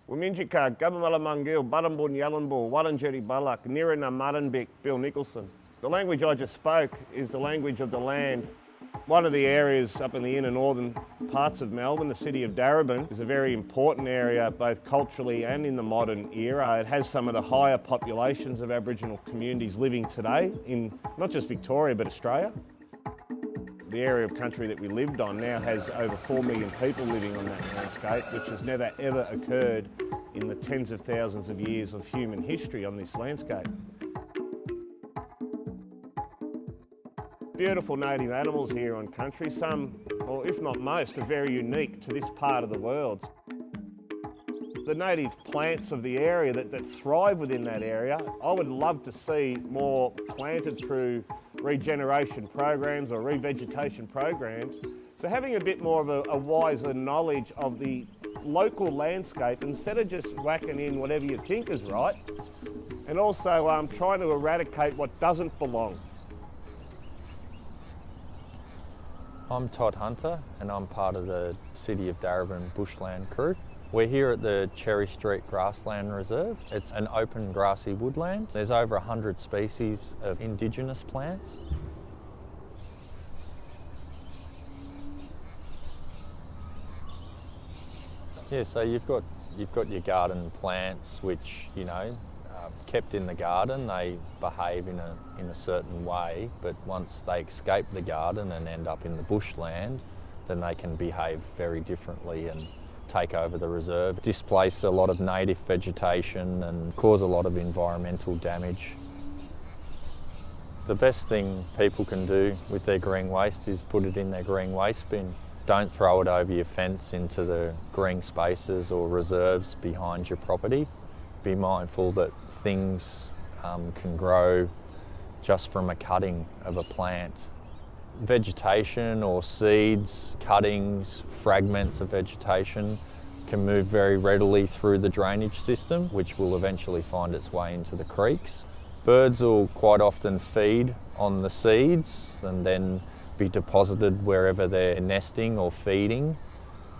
Wiminjika, Gabamala Mungil, Buddumbun Yalambul, Waddanjeri Balak, Nirina Muddenbick, Bill Nicholson. The language I just spoke is the language of the land. One of the areas up in the inner northern parts of Melbourne, the city of Darebin, is a very important area both culturally and in the modern era. It has some of the higher populations of Aboriginal communities living today in not just Victoria but Australia. The area of country that we lived on now has over 4 million people living on that landscape, which has never ever occurred in the tens of thousands of years of human history on this landscape. Beautiful native animals here on country, some, or if not most, are very unique to this part of the world. The native plants of the area that thrive within that area, I would love to see more planted through regeneration programs or revegetation programs. So having a bit more of a wiser knowledge of the local landscape instead of just whacking in whatever you think is right, and also trying to eradicate what doesn't belong. I'm Todd Hunter and I'm part of the City of Darebin Bushland crew. We're here at the Cherry Street Grassland Reserve. It's an open grassy woodland. There's over 100 species of indigenous plants. Yeah, so you've got your garden plants which, you know, kept in the garden, they behave in a certain way, but once they escape the garden and end up in the bushland, then they can behave very differently and take over the reserve, displace a lot of native vegetation and cause a lot of environmental damage. The best thing people can do with their green waste is put it in their green waste bin. Don't throw it over your fence into the green spaces or reserves behind your property. Be mindful that things can grow just from a cutting of a plant. Vegetation or seeds, cuttings, fragments of vegetation can move very readily through the drainage system, which will eventually find its way into the creeks. Birds will quite often feed on the seeds and then be deposited wherever they're nesting or feeding.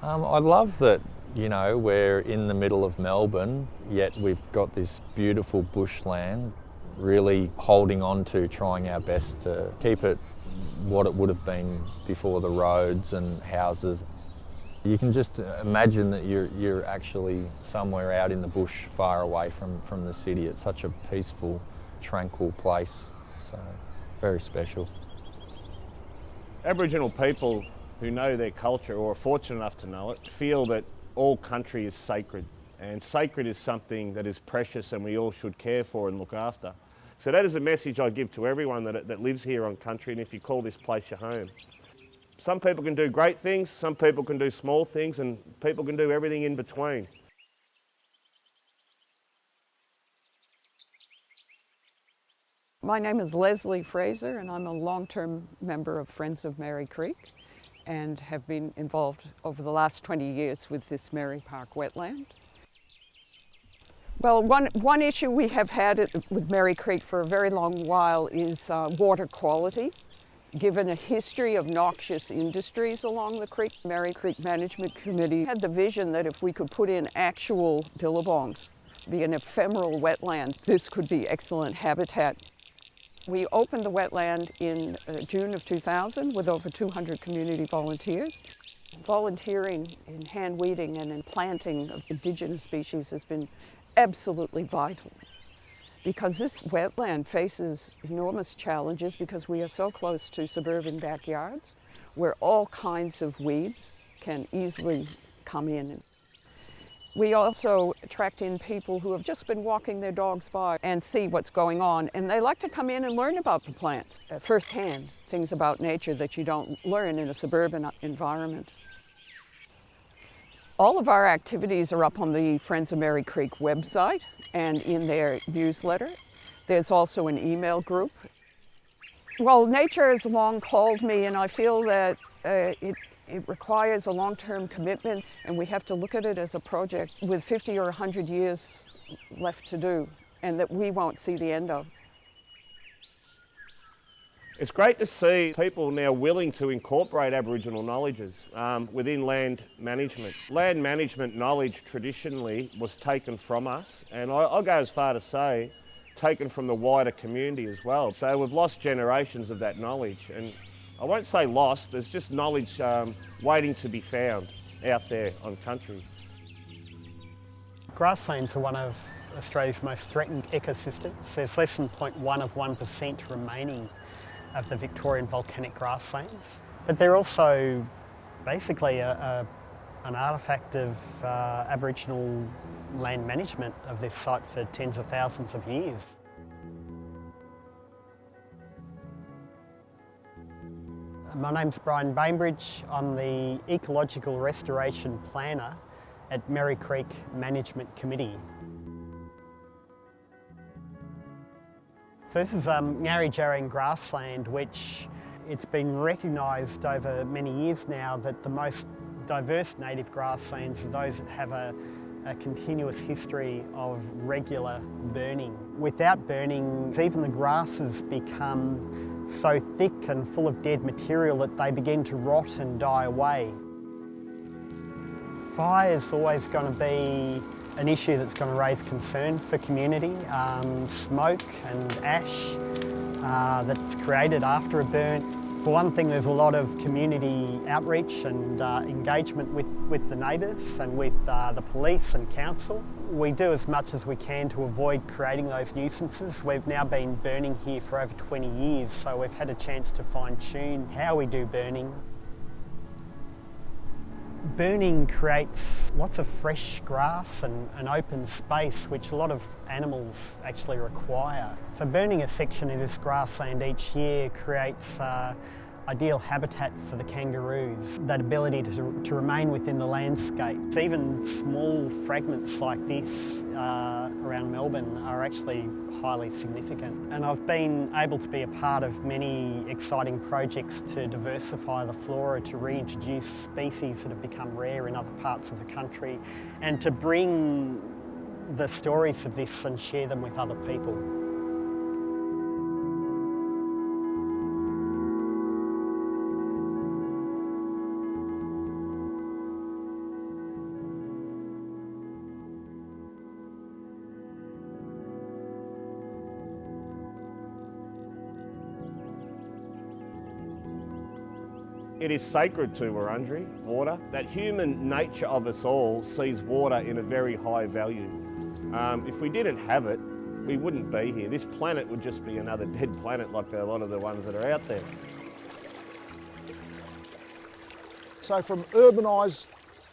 I love that, you know, we're in the middle of Melbourne, yet we've got this beautiful bushland, really holding on to, trying our best to keep it what it would have been before the roads and houses. You can just imagine that you're actually somewhere out in the bush far away from the city. It's such a peaceful, tranquil place, so very special. Aboriginal people who know their culture or are fortunate enough to know it feel that all country is sacred, and sacred is something that is precious and we all should care for and look after. So that is a message I give to everyone that lives here on country, and if you call this place your home. Some people can do great things, some people can do small things, and people can do everything in between. My name is Leslie Fraser and I'm a long-term member of Friends of Mary Creek and have been involved over the last 20 years with this Mary Park wetland. Well, one issue we have had with Mary Creek for a very long while is water quality. Given a history of noxious industries along the creek, Mary Creek Management Committee had the vision that if we could put in actual billabongs, be an ephemeral wetland, this could be excellent habitat. We opened the wetland in June of 2000 with over 200 community volunteers. Volunteering in hand weeding and in planting of indigenous species has been absolutely vital, because this wetland faces enormous challenges because we are so close to suburban backyards where all kinds of weeds can easily come in. We also attract in people who have just been walking their dogs by and see what's going on, and they like to come in and learn about the plants firsthand, things about nature that you don't learn in a suburban environment. All of our activities are up on the Friends of Mary Creek website and in their newsletter. There's also an email group. Well, nature has long called me, and I feel that it requires a long-term commitment, and we have to look at it as a project with 50 or 100 years left to do, and that we won't see the end of. It's great to see people now willing to incorporate Aboriginal knowledges within land management. Land management knowledge traditionally was taken from us, and I'll go as far to say taken from the wider community as well. So we've lost generations of that knowledge, and I won't say lost, there's just knowledge waiting to be found out there on country. Grasslands are one of Australia's most threatened ecosystems. There's less than 0.1 of 1% remaining of the Victorian volcanic grasslands. But they're also basically an artefact of Aboriginal land management of this site for tens of thousands of years. My name's Brian Bainbridge. I'm the Ecological Restoration Planner at Merri Creek Management Committee. So this is Yarri grassland, which it's been recognised over many years now that the most diverse native grasslands are those that have a continuous history of regular burning. Without burning, even the grasses become so thick and full of dead material that they begin to rot and die away. Fire is always going to be an issue that's going to raise concern for community. Smoke and ash that's created after a burn. For one thing, there's a lot of community outreach and engagement with the neighbours and with the police and council. We do as much as we can to avoid creating those nuisances. We've now been burning here for over 20 years, so we've had a chance to fine-tune how we do burning. Burning creates lots of fresh grass and open space, which a lot of animals actually require. So burning a section of this grassland each year creates ideal habitat for the kangaroos, that ability to remain within the landscape. So even small fragments like this around Melbourne are actually highly significant. And I've been able to be a part of many exciting projects to diversify the flora, to reintroduce species that have become rare in other parts of the country, and to bring the stories of this and share them with other people. It is sacred to Wurundjeri, water. That human nature of us all sees water in a very high value. If we didn't have it, we wouldn't be here. This planet would just be another dead planet like a lot of the ones that are out there. So from urbanised,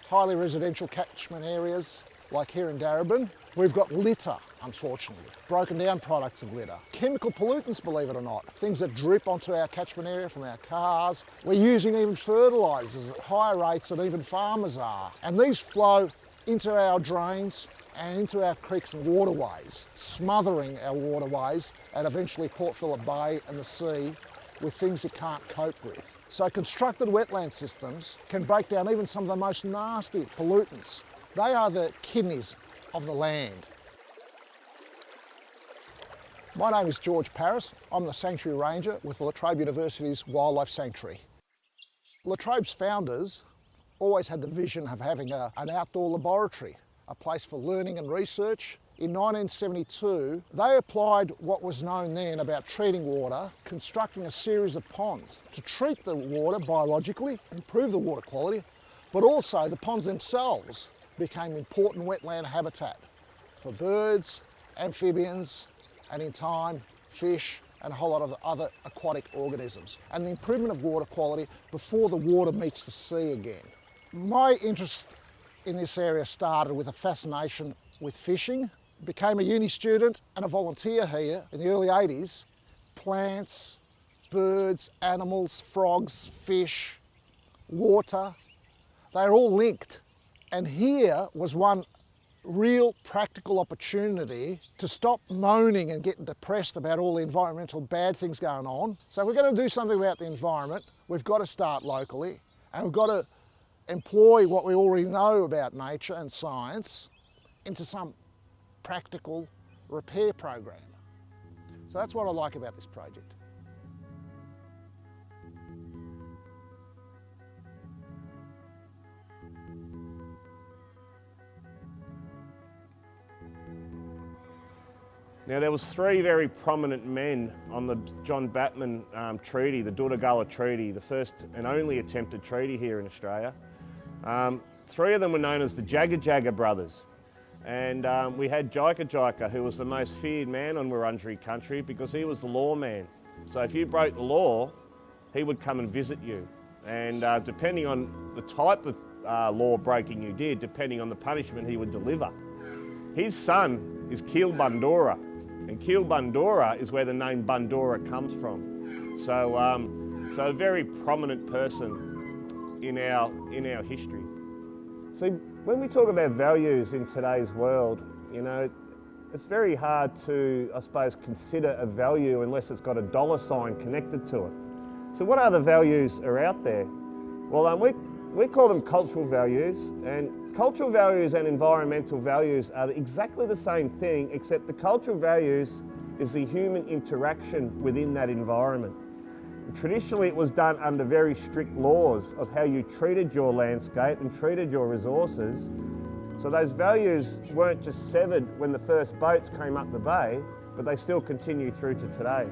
highly residential catchment areas like here in Darebin, we've got litter, unfortunately, broken down products of litter. Chemical pollutants, believe it or not, things that drip onto our catchment area from our cars. We're using even fertilisers at higher rates than even farmers are. And these flow into our drains and into our creeks and waterways, smothering our waterways and eventually Port Phillip Bay and the sea with things it can't cope with. So constructed wetland systems can break down even some of the most nasty pollutants. They are the kidneys of the land. My name is George Paris. I'm the Sanctuary Ranger with La Trobe University's Wildlife Sanctuary. La Trobe's founders always had the vision of having an outdoor laboratory, a place for learning and research. In 1972, they applied what was known then about treating water, constructing a series of ponds to treat the water biologically, improve the water quality, but also the ponds themselves became important wetland habitat for birds, amphibians, and in time, fish and a whole lot of other aquatic organisms, and the improvement of water quality before the water meets the sea again. My interest in this area started with a fascination with fishing. Became a uni student and a volunteer here in the early 80s. Plants, birds, animals, frogs, fish, water, they're all linked. And here was one real practical opportunity to stop moaning and getting depressed about all the environmental bad things going on. So if we're going to do something about the environment, we've got to start locally, and we've got to employ what we already know about nature and science into some practical repair program. So that's what I like about this project. Now there was three very prominent men on the John Batman Treaty, the Doorstep Treaty, the first and only attempted treaty here in Australia. Three of them were known as the Jagga brothers. And we had Jika, who was the most feared man on Wurundjeri country because he was the lawman. So if you broke the law, he would come and visit you. And depending on the type of law breaking you did, depending on the punishment he would deliver. His son is Keel Bandora, and Keel Bandora is where the name Bandora comes from. So, so a very prominent person in our history. See, when we talk about values in today's world, you know, it's very hard to, I suppose, consider a value unless it's got a dollar sign connected to it. So what other values are out there? Well, we call them cultural values, and cultural values and environmental values are exactly the same thing, except the cultural values is the human interaction within that environment. Traditionally, it was done under very strict laws of how you treated your landscape and treated your resources. So those values weren't just severed when the first boats came up the bay, but they still continue through to today.